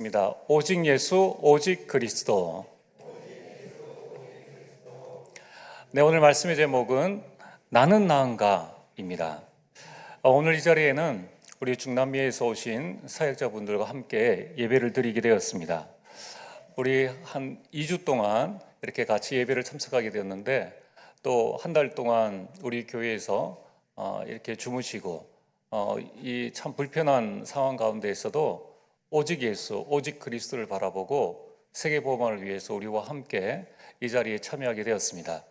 입니다. 오직 예수, 오직 그리스도. 네, 오늘 말씀의 제목은 나는 나은가입니다. 오늘 이 자리에는 우리 중남미에서 오신 사역자분들과 함께 예배를 드리게 되었습니다. 우리 한 2주 동안 이렇게 같이 예배를 참석하게 되었는데, 또 한 달 동안 우리 교회에서 이렇게 주무시고 이 참 불편한 상황 가운데에서도 오직 예수, 오직 그리스도를 바라보고 세계복음화를 위해서 우리와 함께 이 자리에 참여하게 되었습니다.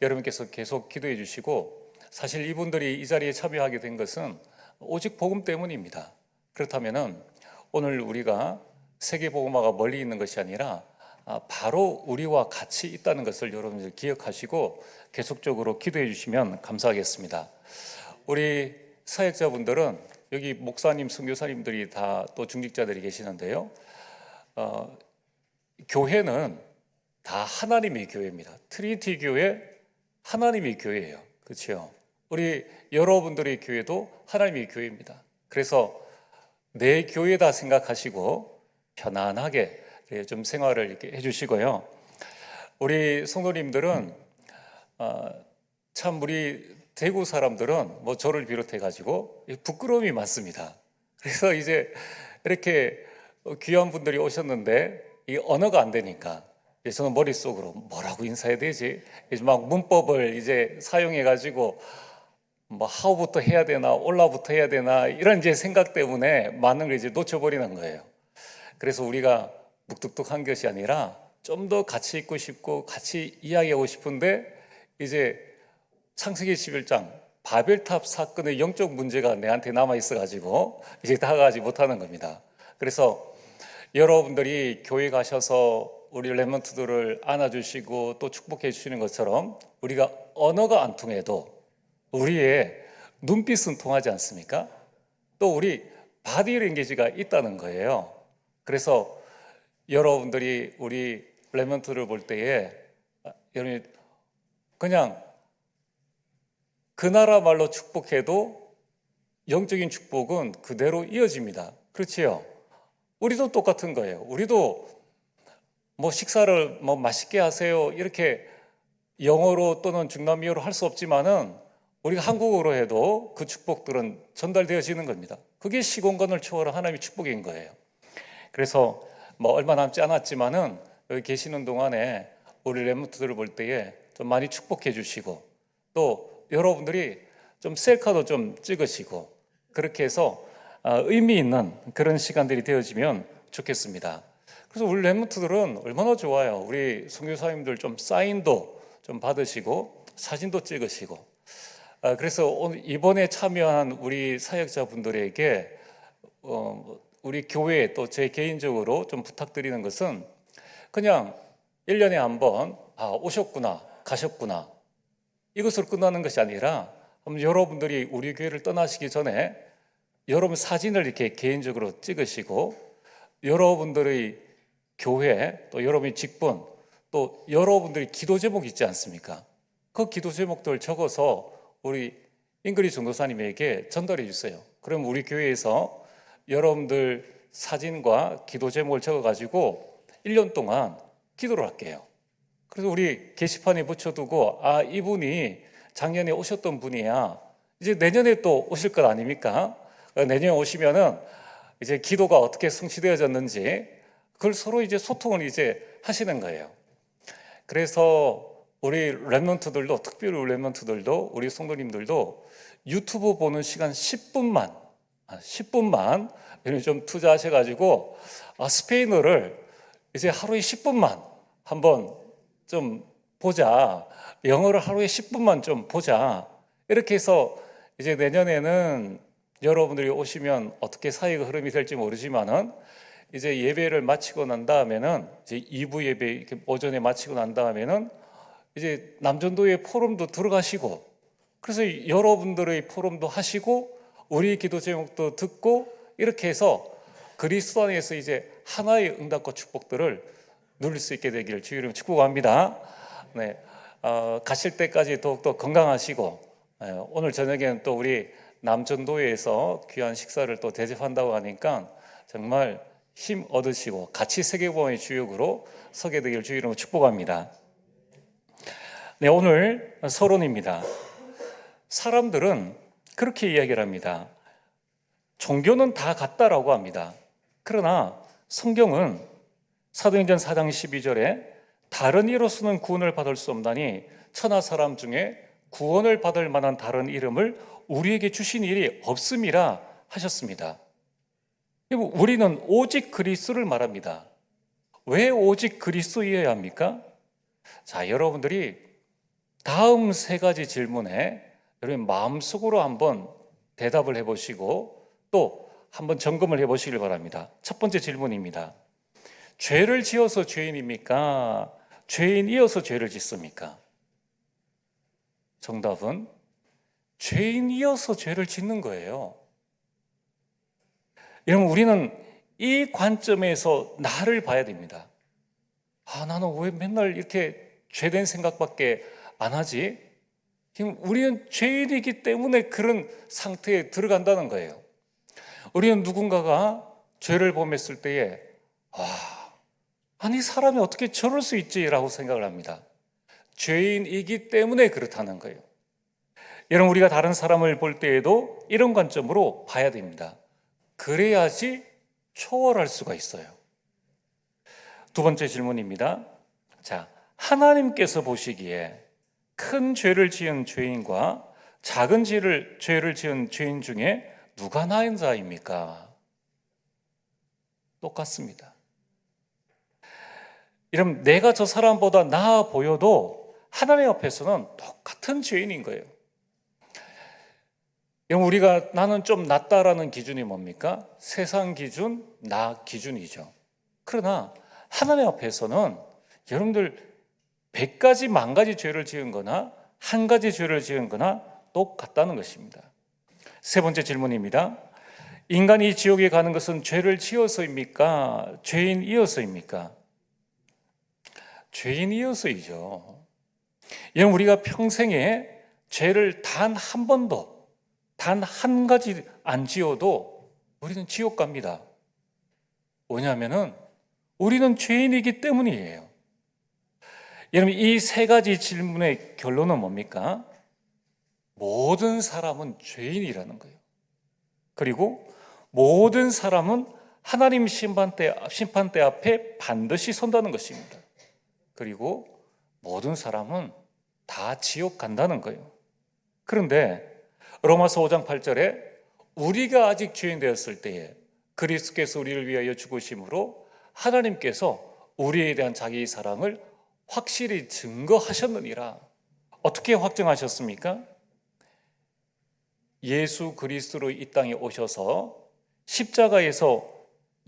여러분께서 계속 기도해 주시고, 사실 이분들이 이 자리에 참여하게 된 것은 오직 복음 때문입니다. 그렇다면 오늘 우리가 세계복음화가 멀리 있는 것이 아니라 바로 우리와 같이 있다는 것을 여러분들 기억하시고 계속적으로 기도해 주시면 감사하겠습니다. 우리 사역자분들은 여기 목사님, 선교사님들이 다 또 중직자들이 계시는데요. 교회는 다 하나님의 교회입니다. 트리니티 교회, 하나님의 교회예요. 그렇죠? 우리 여러분들의 교회도 하나님의 교회입니다. 그래서 내 교회다 생각하시고 편안하게 좀 생활을 이렇게 해주시고요. 우리 성도님들은 참 우리 대구 사람들은 뭐 저를 비롯해 가지고 부끄러움이 많습니다. 그래서 이제 이렇게 귀한 분들이 오셨는데 이 언어가 안 되니까 저는 머릿속으로 뭐라고 인사해야 되지? 이제 막 문법을 이제 사용해 가지고 뭐 how부터 해야 되나 올라부터 해야 되나 이런 이제 생각 때문에 많은 걸 이제 놓쳐버리는 거예요. 그래서 우리가 묵뚝뚝한 것이 아니라 좀 더 같이 있고 싶고 같이 이야기하고 싶은데, 이제 창세기 11장 바벨탑 사건의 영적 문제가 내한테 남아 있어가지고 이제 다가가지 못하는 겁니다. 그래서 여러분들이 교회 가셔서 우리 렘넌트들을 안아주시고 또 축복해 주시는 것처럼 우리가 언어가 안 통해도 우리의 눈빛은 통하지 않습니까? 또 우리 바디 랭귀지가 있다는 거예요. 그래서 여러분들이 우리 렘넌트를 볼 때에 여러분이 그냥 그 나라 말로 축복해도 영적인 축복은 그대로 이어집니다. 그렇지요? 우리도 똑같은 거예요. 우리도 뭐 식사를 뭐 맛있게 하세요 이렇게 영어로 또는 중남미어로 할 수 없지만은 우리가 한국어로 해도 그 축복들은 전달되어지는 겁니다. 그게 시공간을 초월한 하나님의 축복인 거예요. 그래서 뭐 얼마 남지 않았지만은 여기 계시는 동안에 우리 렘넌트들을 볼 때에 좀 많이 축복해 주시고, 또 여러분들이 좀 셀카도 좀 찍으시고, 그렇게 해서 의미 있는 그런 시간들이 되어지면 좋겠습니다. 그래서 우리 렘넌트들은 얼마나 좋아요. 우리 선교사님들 좀 사인도 좀 받으시고 사진도 찍으시고. 그래서 오늘 이번에 참여한 우리 사역자분들에게 우리 교회 또 제 개인적으로 좀 부탁드리는 것은, 그냥 1년에 한 번 오셨구나 가셨구나 이것으로 끝나는 것이 아니라, 여러분들이 우리 교회를 떠나시기 전에 여러분 사진을 이렇게 개인적으로 찍으시고, 여러분들의 교회 또 여러분의 직분 또 여러분들이 기도 제목 있지 않습니까? 그 기도 제목들 적어서 우리 잉그리 전도사님에게 전달해 주세요. 그럼 우리 교회에서 여러분들 사진과 기도 제목을 적어가지고 1년 동안 기도를 할게요. 그래서 우리 게시판에 붙여두고, 이분이 작년에 오셨던 분이야, 이제 내년에 또 오실 것 아닙니까? 내년에 오시면은 이제 기도가 어떻게 성취되어졌는지 그걸 서로 이제 소통을 이제 하시는 거예요. 그래서 우리 렘넌트들도, 특별히 우리 렘넌트들도, 우리 성도님들도 유튜브 보는 시간 10분만 좀 투자하셔가지고 스페인어를 이제 하루에 10분만 한번 좀 보자, 영어를 하루에 10분만 좀 보자, 이렇게 해서 이제 내년에는 여러분들이 오시면 어떻게 사역의 흐름이 될지 모르지만은 이제 예배를 마치고 난 다음에는 이제 2부 예배 이렇게 오전에 마치고 난 다음에는 이제 남전도의 포럼도 들어가시고, 그래서 여러분들의 포럼도 하시고 우리 기도 제목도 듣고, 이렇게 해서 그리스도 안에서 이제 하나의 응답과 축복들을 누릴 수 있게 되기를 주의 이름으로 축복합니다. 네, 가실 때까지 더욱더 건강하시고, 오늘 저녁에는 또 우리 남전도에서 귀한 식사를 또 대접한다고 하니까 정말 힘 얻으시고 같이 세계보험의 주역으로 서게 되길 주의 이름으로 축복합니다. 네, 오늘 서론입니다. 사람들은 그렇게 이야기를 합니다. 종교는 다 같다라고 합니다. 그러나 성경은 사도행전 4장 12절에 다른 이로서는 구원을 받을 수 없나니 천하 사람 중에 구원을 받을 만한 다른 이름을 우리에게 주신 일이 없음이라 하셨습니다. 우리는 오직 그리스도를 말합니다. 왜 오직 그리스도이어야 합니까? 자, 여러분들이 다음 세 가지 질문에 여러분 마음속으로 한번 대답을 해보시고 또 한번 점검을 해보시길 바랍니다. 첫 번째 질문입니다. 죄를 지어서 죄인입니까? 죄인이어서 죄를 짓습니까? 정답은 죄인이어서 죄를 짓는 거예요. 여러분, 우리는 이 관점에서 나를 봐야 됩니다. 나는 왜 맨날 이렇게 죄된 생각밖에 안 하지? 우리는 죄인이기 때문에 그런 상태에 들어간다는 거예요. 우리는 누군가가 죄를 범했을 때에 아니 사람이 어떻게 저럴 수 있지라고 생각을 합니다. 죄인이기 때문에 그렇다는 거예요. 여러분, 우리가 다른 사람을 볼 때에도 이런 관점으로 봐야 됩니다. 그래야지 초월할 수가 있어요. 두 번째 질문입니다. 자, 하나님께서 보시기에 큰 죄를 지은 죄인과 작은 죄를 지은 죄인 중에 누가 나은 자입니까? 똑같습니다. 이러면 내가 저 사람보다 나아 보여도 하나님 앞에서는 똑같은 죄인인 거예요. 우리가 나는 좀 낫다라는 기준이 뭡니까? 세상 기준, 나 기준이죠. 그러나 하나님 앞에서는 여러분들 100가지, 10,000가지 죄를 지은 거나 한 가지 죄를 지은 거나 똑같다는 것입니다. 세 번째 질문입니다. 인간이 지옥에 가는 것은 죄를 지어서입니까? 죄인이어서입니까? 죄인이어서이죠. 여러분, 우리가 평생에 죄를 단 한 번도 단 한 가지 안 지어도 우리는 지옥 갑니다. 왜냐하면 우리는 죄인이기 때문이에요. 여러분, 이 세 가지 질문의 결론은 뭡니까? 모든 사람은 죄인이라는 거예요. 그리고 모든 사람은 하나님 심판대 앞에 반드시 선다는 것입니다. 그리고 모든 사람은 다 지옥 간다는 거예요. 그런데 로마서 5장 8절에 우리가 아직 죄인 되었을 때에 그리스도께서 우리를 위하여 죽으심으로 하나님께서 우리에 대한 자기의 사랑을 확실히 증거하셨느니라. 어떻게 확증하셨습니까? 예수 그리스도로 이 땅에 오셔서 십자가에서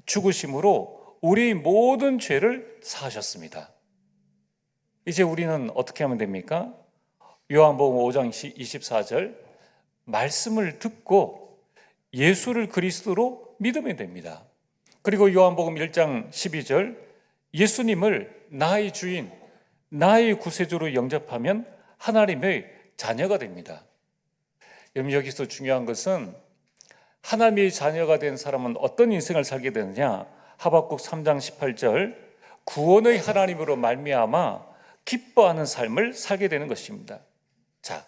죽으심으로 우리의 모든 죄를 사하셨습니다. 이제 우리는 어떻게 하면 됩니까? 요한복음 5장 24절 말씀을 듣고 예수를 그리스도로 믿으면 됩니다. 그리고 요한복음 1장 12절 예수님을 나의 주인, 나의 구세주로 영접하면 하나님의 자녀가 됩니다. 여기서 중요한 것은 하나님의 자녀가 된 사람은 어떤 인생을 살게 되느냐? 하박국 3장 18절 구원의 하나님으로 말미암아 기뻐하는 삶을 살게 되는 것입니다. 자,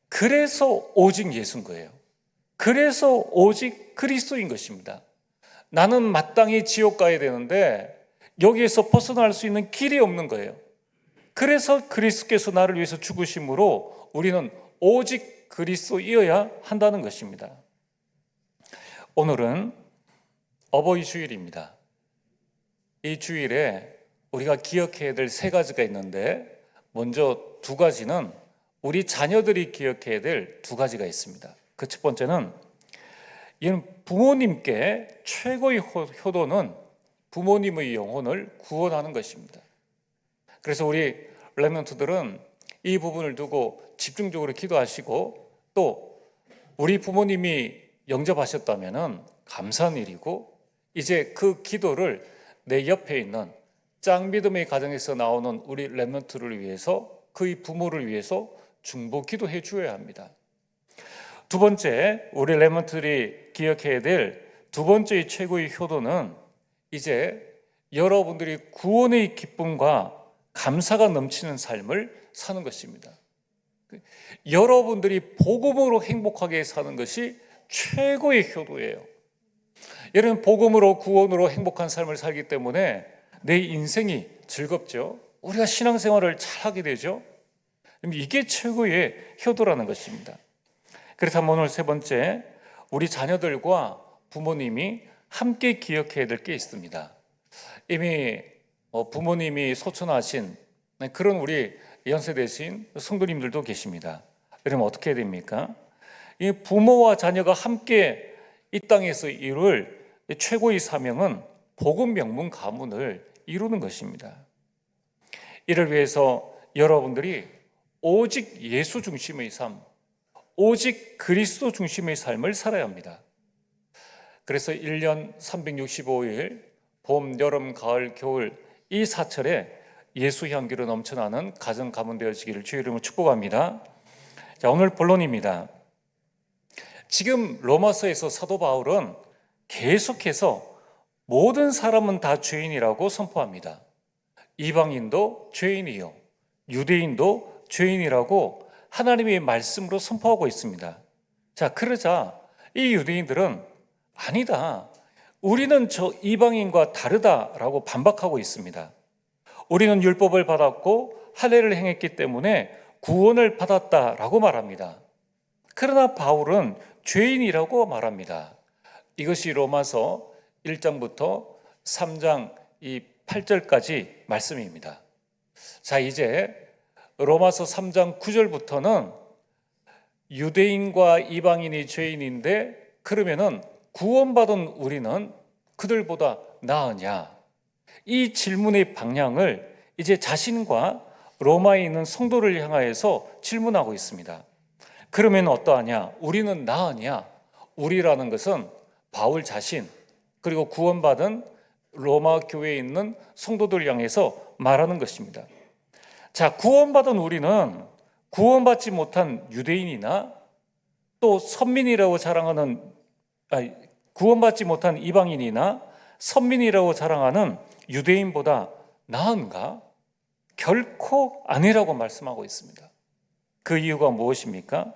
그래서 오직 예수인 거예요. 그래서 오직 그리스도인 것입니다. 나는 마땅히 지옥 가야 되는데 여기에서 벗어날 수 있는 길이 없는 거예요. 그래서 그리스도께서 나를 위해서 죽으심으로 우리는 오직 그리스도이어야 한다는 것입니다. 오늘은 어버이 주일입니다. 이 주일에 우리가 기억해야 될 세 가지가 있는데 먼저 두 가지는 우리 자녀들이 기억해야 될 두 가지가 있습니다. 그 첫 번째는 이는 부모님께 최고의 효도는 부모님의 영혼을 구원하는 것입니다. 그래서 우리 렘넌트들은 이 부분을 두고 집중적으로 기도하시고 또 우리 부모님이 영접하셨다면 감사한 일이고 이제 그 기도를 내 옆에 있는 짱믿음의 가정에서 나오는 우리 렘넌트를 위해서 그의 부모를 위해서 중보 기도해 주어야 합니다. 두 번째, 우리 렘넌트들이 기억해야 될 두 번째의 최고의 효도는 이제 여러분들이 구원의 기쁨과 감사가 넘치는 삶을 사는 것입니다. 여러분들이 복음으로 행복하게 사는 것이 최고의 효도예요. 여러분, 복음으로 구원으로 행복한 삶을 살기 때문에 내 인생이 즐겁죠. 우리가 신앙생활을 잘하게 되죠. 이게 최고의 효도라는 것입니다. 그렇다면 오늘 세 번째, 우리 자녀들과 부모님이 함께 기억해야 될 게 있습니다. 이미 부모님이 소천하신 그런 우리 연세대신 성도님들도 계십니다. 그러면 어떻게 해야 됩니까? 이 부모와 자녀가 함께 이 땅에서 이룰 최고의 사명은 복음 명문 가문을 이루는 것입니다. 이를 위해서 여러분들이 오직 예수 중심의 삶, 오직 그리스도 중심의 삶을 살아야 합니다. 그래서 1년 365일 봄, 여름, 가을, 겨울 이 사철에 예수 향기로 넘쳐나는 가정 가문 되어지기를 주의 이름으로 축복합니다. 자, 오늘 본론입니다. 지금 로마서에서 사도 바울은 계속해서 모든 사람은 다 죄인이라고 선포합니다. 이방인도 죄인이요, 유대인도 죄인이라고 하나님의 말씀으로 선포하고 있습니다. 자, 그러자 이 유대인들은 아니다, 우리는 저 이방인과 다르다라고 반박하고 있습니다. 우리는 율법을 받았고 할례를 행했기 때문에 구원을 받았다라고 말합니다. 그러나 바울은 죄인이라고 말합니다. 이것이 로마서 1장부터 3장 8절까지 말씀입니다. 자, 이제 로마서 3장 9절부터는 유대인과 이방인이 죄인인데 그러면은 구원받은 우리는 그들보다 나으냐? 이 질문의 방향을 이제 자신과 로마에 있는 성도를 향하여서 질문하고 있습니다. 그러면 어떠하냐? 우리는 나으냐? 우리라는 것은 바울 자신, 그리고 구원받은 로마 교회에 있는 성도들 향해서 말하는 것입니다. 자, 구원받은 우리는 구원받지 못한 유대인이나 또 선민이라고 자랑하는, 구원받지 못한 이방인이나 선민이라고 자랑하는 유대인보다 나은가? 결코 아니라고 말씀하고 있습니다. 그 이유가 무엇입니까?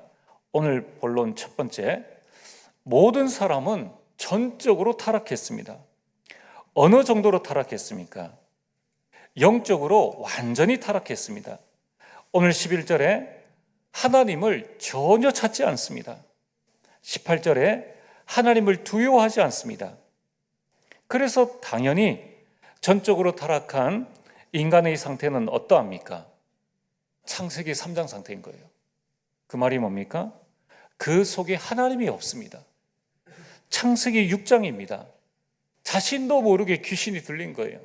오늘 본론 첫 번째, 모든 사람은 전적으로 타락했습니다. 어느 정도로 타락했습니까? 영적으로 완전히 타락했습니다. 오늘 11절에 하나님을 전혀 찾지 않습니다. 18절에 하나님을 두려워하지 않습니다. 그래서 당연히 전적으로 타락한 인간의 상태는 어떠합니까? 창세기 3장 상태인 거예요. 그 말이 뭡니까? 그 속에 하나님이 없습니다. 창세기 6장입니다. 자신도 모르게 귀신이 들린 거예요.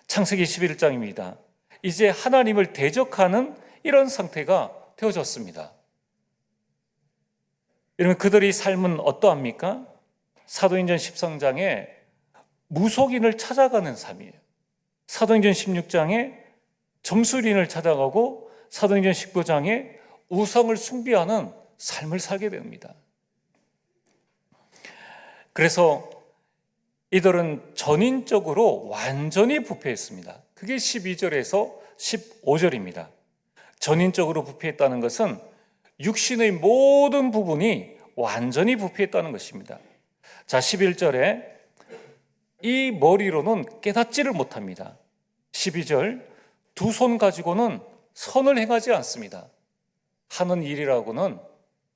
창세기 11장입니다. 이제 하나님을 대적하는 이런 상태가 되어졌습니다. 여러분, 그들의 삶은 어떠합니까? 사도행전 13장에 무속인을 찾아가는 삶이에요. 사도행전 16장에 점술인을 찾아가고 사도행전 19장에 우상을 숭배하는 삶을 살게 됩니다. 그래서 이들은 전인적으로 완전히 부패했습니다. 그게 12절에서 15절입니다. 전인적으로 부패했다는 것은 육신의 모든 부분이 완전히 부패했다는 것입니다. 자, 11절에 이 머리로는 깨닫지를 못합니다. 12절, 두 손 가지고는 선을 행하지 않습니다. 하는 일이라고는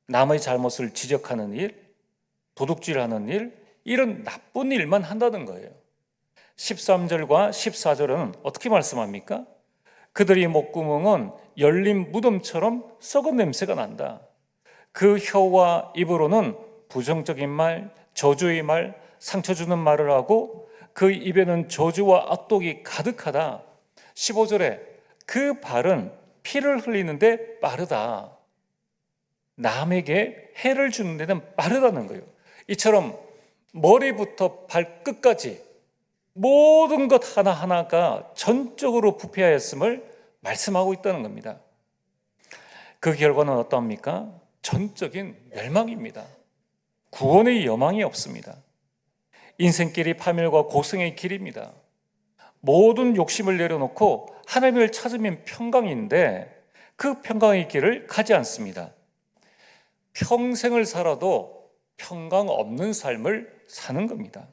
남의 잘못을 지적하는 일, 도둑질하는 일, 이런 나쁜 일만 한다는 거예요. 13절과 14절은 어떻게 말씀합니까? 그들의 목구멍은 열린 무덤처럼 썩은 냄새가 난다. 그 혀와 입으로는 부정적인 말, 저주의 말, 상처 주는 말을 하고 그 입에는 저주와 악독이 가득하다. 15절에 그 발은 피를 흘리는데 빠르다. 남에게 해를 주는 데는 빠르다는 거예요. 이처럼 머리부터 발끝까지 모든 것 하나하나가 전적으로 부패하였음을 말씀하고 있다는 겁니다. 그 결과는 어떠합니까? 전적인 멸망입니다. 구원의 여망이 없습니다. 인생길이 파멸과 고생의 길입니다. 모든 욕심을 내려놓고 하나님을 찾으면 평강인데 그 평강의 길을 가지 않습니다. 평생을 살아도 평강 없는 삶을 사는 겁니다.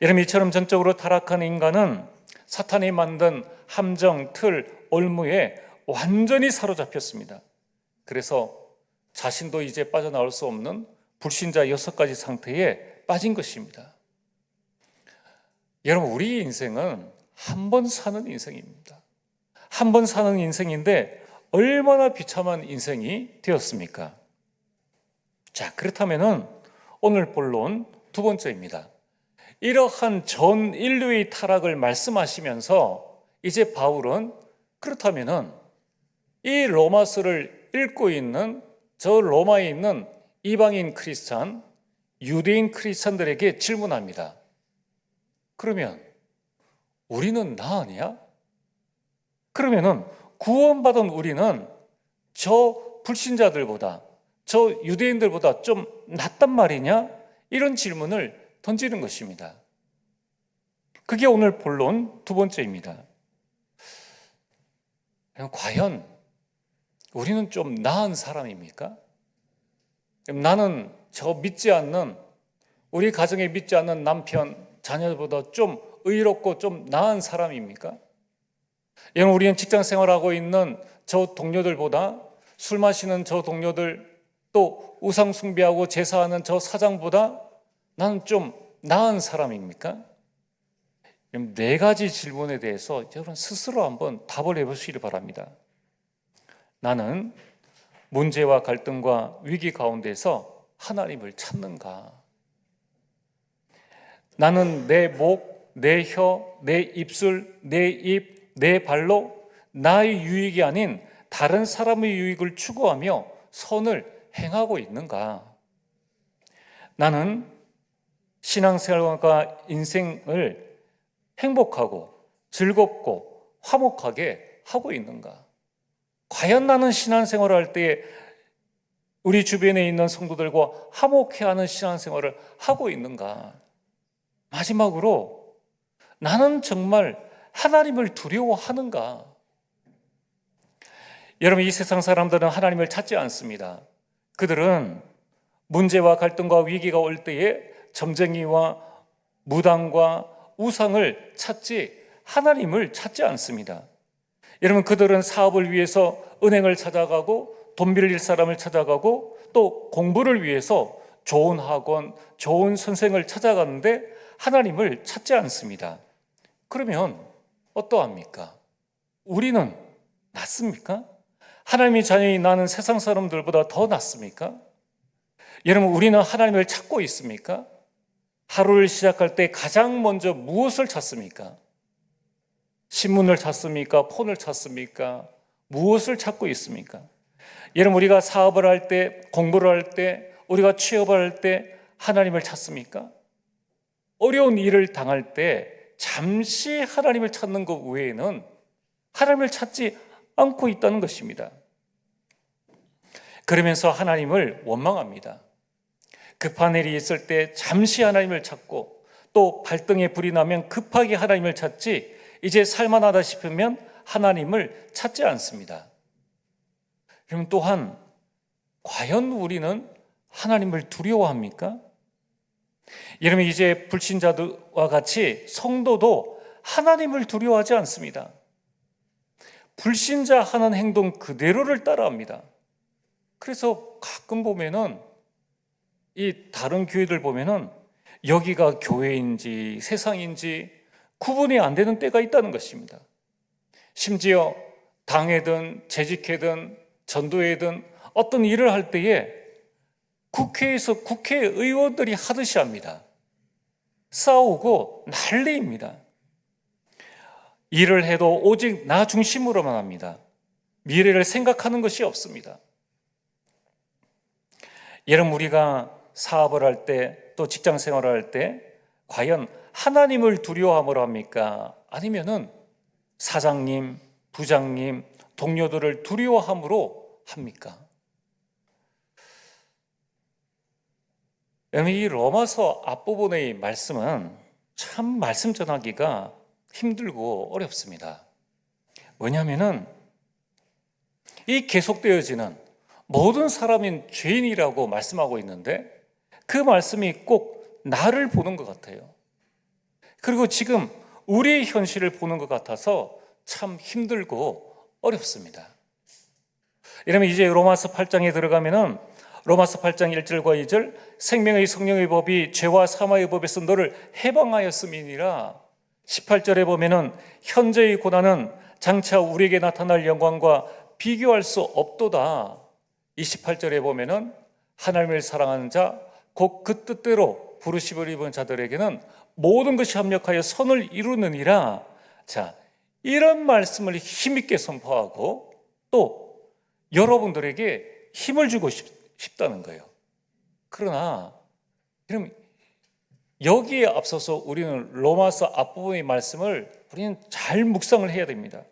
여러분, 이처럼 전적으로 타락한 인간은 사탄이 만든 함정, 틀, 올무에 완전히 사로잡혔습니다. 그래서 자신도 이제 빠져나올 수 없는 불신자 6가지 상태에 빠진 것입니다. 여러분, 우리 인생은 한 번 사는 인생입니다. 한 번 사는 인생인데 얼마나 비참한 인생이 되었습니까? 자, 그렇다면 오늘 본론 2번째입니다. 이러한 전 인류의 타락을 말씀하시면서 이제 바울은 그렇다면 이 로마서를 읽고 있는 저 로마에 있는 이방인 크리스찬, 유대인 크리스찬들에게 질문합니다. 그러면 우리는 나 아니야? 그러면은 구원받은 우리는 저 불신자들보다, 저 유대인들보다 좀 낫단 말이냐? 이런 질문을 던지는 것입니다. 그게 오늘 본론 2번째입니다. 과연 우리는 좀 나은 사람입니까? 나는 저 믿지 않는, 우리 가정에 믿지 않는 남편, 자녀보다 좀 의롭고 좀 나은 사람입니까? 여러분, 우리는 직장 생활하고 있는 저 동료들보다, 술 마시는 저 동료들, 또 우상 숭배하고 제사하는 저 사장보다 나는 좀 나은 사람입니까? 4가지 질문에 대해서 여러분 스스로 한번 답을 해보시기 바랍니다. 나는 문제와 갈등과 위기 가운데서 하나님을 찾는가? 나는 내 목, 내 혀, 내 입술, 내 입, 내 발로 나의 유익이 아닌 다른 사람의 유익을 추구하며 선을 행하고 있는가? 나는 신앙생활과 인생을 행복하고 즐겁고 화목하게 하고 있는가? 과연 나는 신앙생활을 할 때 우리 주변에 있는 성도들과 화목해하는 신앙생활을 하고 있는가? 마지막으로 나는 정말 하나님을 두려워하는가? 여러분, 이 세상 사람들은 하나님을 찾지 않습니다. 그들은 문제와 갈등과 위기가 올 때에 점쟁이와 무당과 우상을 찾지 하나님을 찾지 않습니다. 여러분, 그들은 사업을 위해서 은행을 찾아가고 돈 빌릴 사람을 찾아가고 또 공부를 위해서 좋은 학원, 좋은 선생을 찾아가는데 하나님을 찾지 않습니다. 그러면 어떠합니까? 우리는 낫습니까? 하나님의 자녀인 나는 세상 사람들보다 더 낫습니까? 여러분, 우리는 하나님을 찾고 있습니까? 하루를 시작할 때 가장 먼저 무엇을 찾습니까? 신문을 찾습니까? 폰을 찾습니까? 무엇을 찾고 있습니까? 여러분, 우리가 사업을 할 때, 공부를 할 때, 우리가 취업을 할 때 하나님을 찾습니까? 어려운 일을 당할 때 잠시 하나님을 찾는 것 외에는 하나님을 찾지 않고 있다는 것입니다. 그러면서 하나님을 원망합니다. 급한 일이 있을 때 잠시 하나님을 찾고 또 발등에 불이 나면 급하게 하나님을 찾지 이제 살만하다 싶으면 하나님을 찾지 않습니다. 그럼 또한 과연 우리는 하나님을 두려워합니까? 여러분, 이제 불신자들과 같이 성도도 하나님을 두려워하지 않습니다. 불신자 하는 행동 그대로를 따라합니다. 그래서 가끔 보면은 이 다른 교회들 보면은 여기가 교회인지 세상인지 구분이 안 되는 때가 있다는 것입니다. 심지어 당회든 재직회든 전도회든 어떤 일을 할 때에 국회에서 국회의원들이 하듯이 합니다. 싸우고 난리입니다. 일을 해도 오직 나 중심으로만 합니다. 미래를 생각하는 것이 없습니다. 여러분, 우리가 사업을 할 때 또 직장 생활을 할 때 과연 하나님을 두려워함으로 합니까? 아니면은 사장님, 부장님, 동료들을 두려워함으로 합니까? 여러분, 이 로마서 앞부분의 말씀은 참 말씀 전하기가 힘들고 어렵습니다. 왜냐하면은 이 계속되어지는 모든 사람인 죄인이라고 말씀하고 있는데 그 말씀이 꼭 나를 보는 것 같아요. 그리고 지금 우리의 현실을 보는 것 같아서 참 힘들고 어렵습니다. 이러면 이제 로마서 8장에 들어가면은 로마서 8장 1절과 2절, 생명의 성령의 법이 죄와 사망의 법에서 너를 해방하였음이니라. 18절에 보면은 현재의 고난은 장차 우리에게 나타날 영광과 비교할 수 없도다. 28절에 보면은 하나님을 사랑하는 자, 곧 그 뜻대로 부르심을 입은 자들에게는 모든 것이 합력하여 선을 이루느니라. 자, 이런 말씀을 힘있게 선포하고 또 여러분들에게 힘을 주고 싶다는 거예요. 그러나 그럼 여기에 앞서서 우리는 로마서 앞부분의 말씀을 우리는 잘 묵상을 해야 됩니다.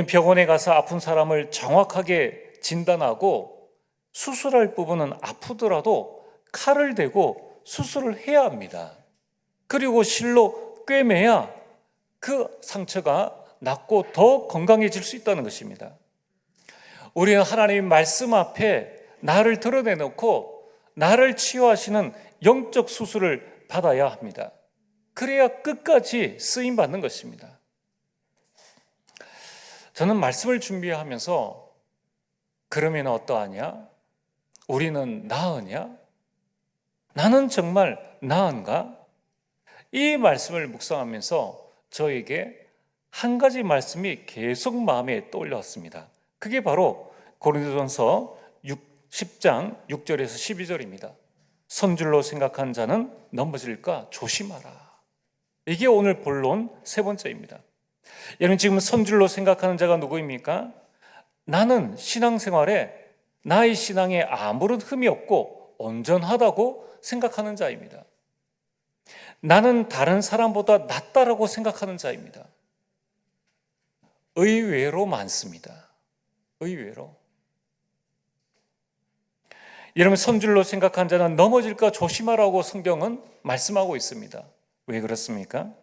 병원에 가서 아픈 사람을 정확하게 진단하고 수술할 부분은 아프더라도 칼을 대고 수술을 해야 합니다. 그리고 실로 꿰매야 그 상처가 낫고 더 건강해질 수 있다는 것입니다. 우리는 하나님의 말씀 앞에 나를 드러내놓고 나를 치유하시는 영적 수술을 받아야 합니다. 그래야 끝까지 쓰임받는 것입니다. 저는 말씀을 준비하면서 그러면 어떠하냐? 우리는 나으냐? 나는 정말 나은가? 이 말씀을 묵상하면서 저에게 한 가지 말씀이 계속 마음에 떠올랐습니다. 그게 바로 고린도전서 10장 6절에서 12절입니다. 선줄로 생각한 자는 넘어질까 조심하라. 이게 오늘 본론 세 번째입니다. 여러분, 지금 선줄로 생각하는 자가 누구입니까? 나는 신앙생활에 나의 신앙에 아무런 흠이 없고 온전하다고 생각하는 자입니다. 나는 다른 사람보다 낫다라고 생각하는 자입니다. 의외로 많습니다. 의외로. 여러분, 선줄로 생각한 자는 넘어질까 조심하라고 성경은 말씀하고 있습니다. 왜 그렇습니까?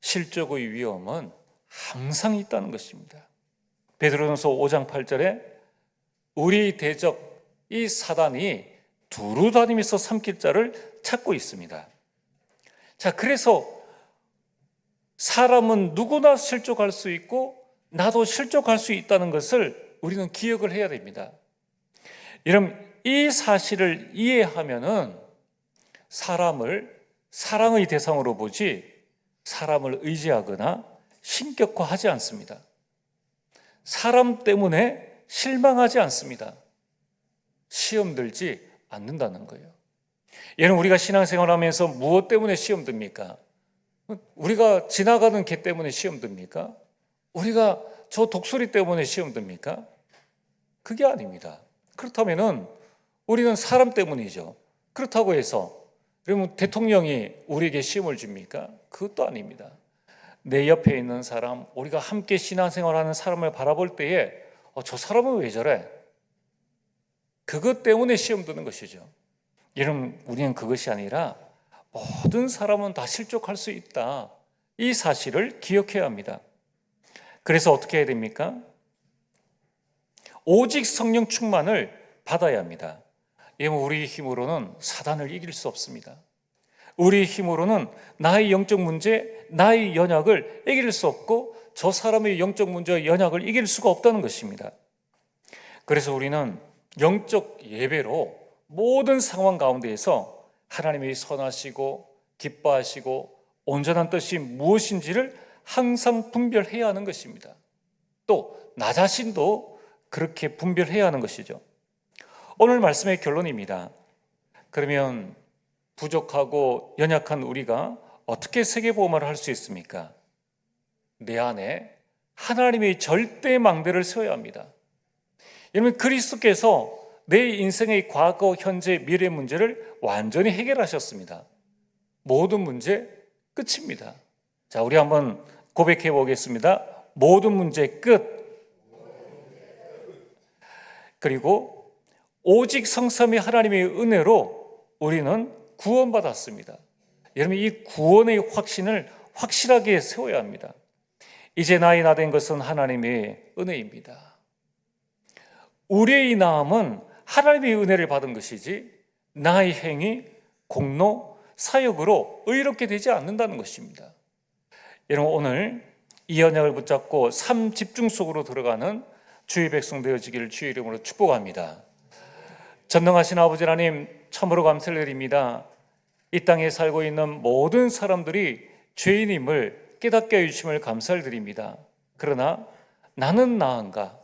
실족의 위험은 항상 있다는 것입니다. 베드로전서 5장 8절에 우리 대적 이 사단이 두루 다니면서 삼킬 자를 찾고 있습니다. 자, 그래서 사람은 누구나 실족할 수 있고 나도 실족할 수 있다는 것을 우리는 기억을 해야 됩니다. 여러분, 이 사실을 이해하면은 사람을 사랑의 대상으로 보지 사람을 의지하거나 신격화하지 않습니다. 사람 때문에 실망하지 않습니다. 시험 들지 않는다는 거예요. 여러분, 우리가 신앙생활하면서 무엇 때문에 시험 듭니까? 우리가 지나가는 개 때문에 시험 듭니까? 우리가 저 독수리 때문에 시험 듭니까? 그게 아닙니다. 그렇다면은 우리는 사람 때문이죠. 그렇다고 해서 그러면 대통령이 우리에게 시험을 줍니까? 그것도 아닙니다. 내 옆에 있는 사람, 우리가 함께 신앙생활하는 사람을 바라볼 때에 저 사람은 왜 저래? 그것 때문에 시험 드는 것이죠. 여러분, 우리는 그것이 아니라 모든 사람은 다 실족할 수 있다. 이 사실을 기억해야 합니다. 그래서 어떻게 해야 됩니까? 오직 성령 충만을 받아야 합니다. 우리 힘으로는 사단을 이길 수 없습니다. 우리 힘으로는 나의 영적 문제, 나의 연약을 이길 수 없고 저 사람의 영적 문제와 연약을 이길 수가 없다는 것입니다. 그래서 우리는 영적 예배로 모든 상황 가운데에서 하나님이 선하시고 기뻐하시고 온전한 뜻이 무엇인지를 항상 분별해야 하는 것입니다. 또 나 자신도 그렇게 분별해야 하는 것이죠. 오늘 말씀의 결론입니다. 그러면 부족하고 연약한 우리가 어떻게 세계보험을 할 수 있습니까? 내 안에 하나님의 절대 망대를 세워야 합니다. 여러분, 그리스도께서 내 인생의 과거, 현재, 미래 문제를 완전히 해결하셨습니다. 모든 문제 끝입니다. 자, 우리 한번 고백해 보겠습니다. 모든 문제 끝. 그리고 오직 성삼위 하나님의 은혜로 우리는 구원받았습니다. 여러분, 이 구원의 확신을 확실하게 세워야 합니다. 이제 나이 나된 것은 하나님의 은혜입니다. 우리의 나음은 하나님의 은혜를 받은 것이지 나의 행위, 공로, 사역으로 의롭게 되지 않는다는 것입니다. 여러분, 오늘 이 언약을 붙잡고 삶 집중 속으로 들어가는 주의 백성 되어지기를 주의 이름으로 축복합니다. 전능하신 아버지 하나님, 참으로 감사를 드립니다. 이 땅에 살고 있는 모든 사람들이 죄인임을 깨닫게 해주심을 감사를 드립니다. 그러나 나는 나은가?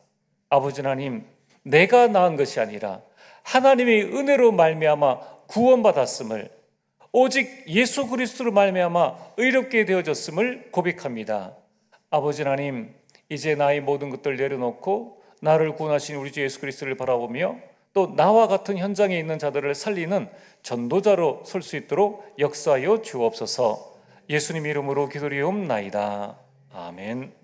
아버지 하나님, 내가 나은 것이 아니라 하나님의 은혜로 말미암아 구원받았음을, 오직 예수 그리스도로 말미암아 의롭게 되어졌음을 고백합니다. 아버지 하나님, 이제 나의 모든 것들 내려놓고 나를 구원하신 우리 주 예수 그리스도를 바라보며 또 나와 같은 현장에 있는 자들을 살리는 전도자로 설 수 있도록 역사하여 주옵소서. 예수님 이름으로 기도리옵나이다. 아멘.